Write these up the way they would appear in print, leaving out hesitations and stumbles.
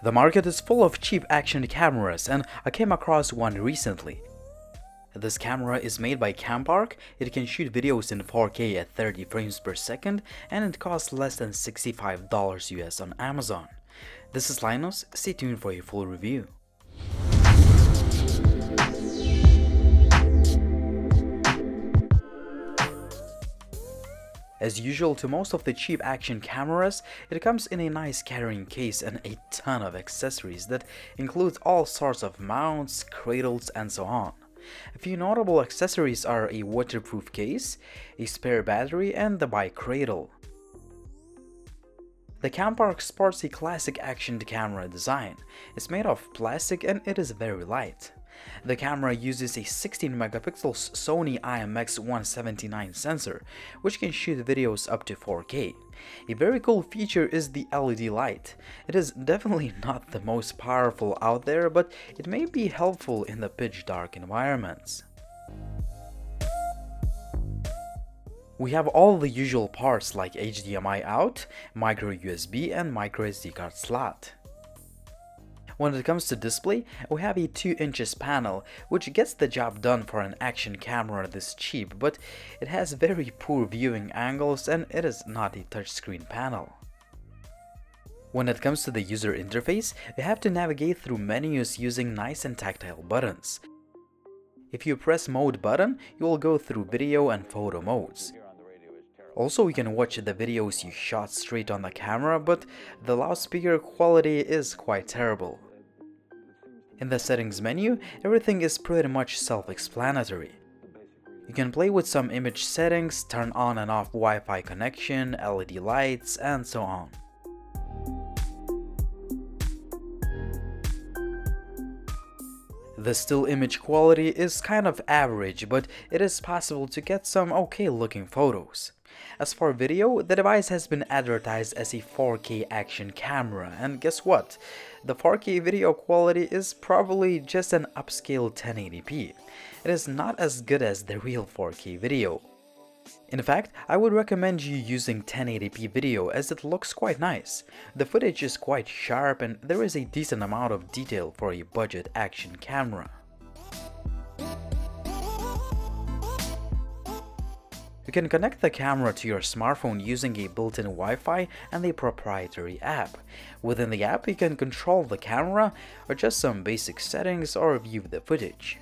The market is full of cheap action cameras, and I came across one recently. This camera is made by Campark. It can shoot videos in 4K at 30 frames per second, and it costs less than $65 US on Amazon. This is Linus. Stay tuned for a full review. As usual to most of the cheap action cameras, it comes in a nice carrying case and a ton of accessories that includes all sorts of mounts, cradles, and so on. A few notable accessories are a waterproof case, a spare battery, and the bike cradle. The Campark sports a classic action camera design. It's made of plastic and it is very light. The camera uses a 16 megapixel Sony IMX179 sensor, which can shoot videos up to 4K. A very cool feature is the LED light. It is definitely not the most powerful out there, but it may be helpful in the pitch dark environments. We have all the usual parts like HDMI out, micro USB, and micro SD card slot. When it comes to display, we have a 2 inches panel, which gets the job done for an action camera this cheap, but it has very poor viewing angles and it is not a touchscreen panel. When it comes to the user interface, you have to navigate through menus using nice and tactile buttons. If you press mode button, you will go through video and photo modes. Also, you can watch the videos you shot straight on the camera, but the loudspeaker quality is quite terrible. In the settings menu, everything is pretty much self-explanatory. You can play with some image settings, turn on and off Wi-Fi connection, LED lights, and so on. The still image quality is kind of average, but it is possible to get some okay looking photos. As for video, the device has been advertised as a 4K action camera, and guess what? The 4K video quality is probably just an upscale 1080p. It is not as good as the real 4K video. In fact, I would recommend you using 1080p video as it looks quite nice. The footage is quite sharp and there is a decent amount of detail for a budget action camera. You can connect the camera to your smartphone using a built-in Wi-Fi and a proprietary app. Within the app, you can control the camera, adjust some basic settings, or view the footage.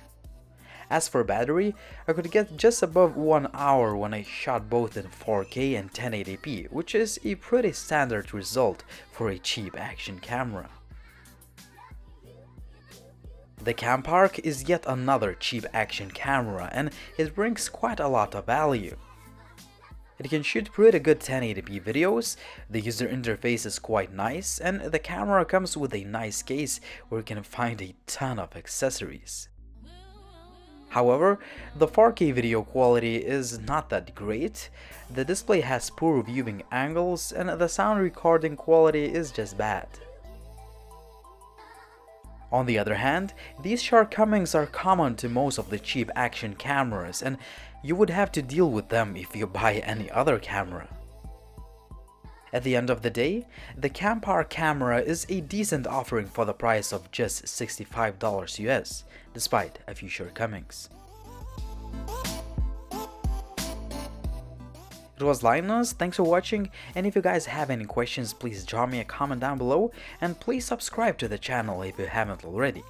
As for battery, I could get just above 1 hour when I shot both in 4K and 1080p, which is a pretty standard result for a cheap action camera. The Campark is yet another cheap action camera, and it brings quite a lot of value. It can shoot pretty good 1080p videos, the user interface is quite nice, and the camera comes with a nice case where you can find a ton of accessories. However, the 4K video quality is not that great, the display has poor viewing angles, and the sound recording quality is just bad. On the other hand, these shortcomings are common to most of the cheap action cameras, and you would have to deal with them if you buy any other camera. At the end of the day, the Campark camera is a decent offering for the price of just $65 US, despite a few shortcomings. It was Linus, thanks for watching, and if you guys have any questions, please drop me a comment down below, and please subscribe to the channel if you haven't already.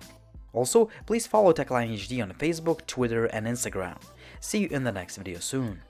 Also, please follow TechLineHD on Facebook, Twitter, and Instagram. See you in the next video soon.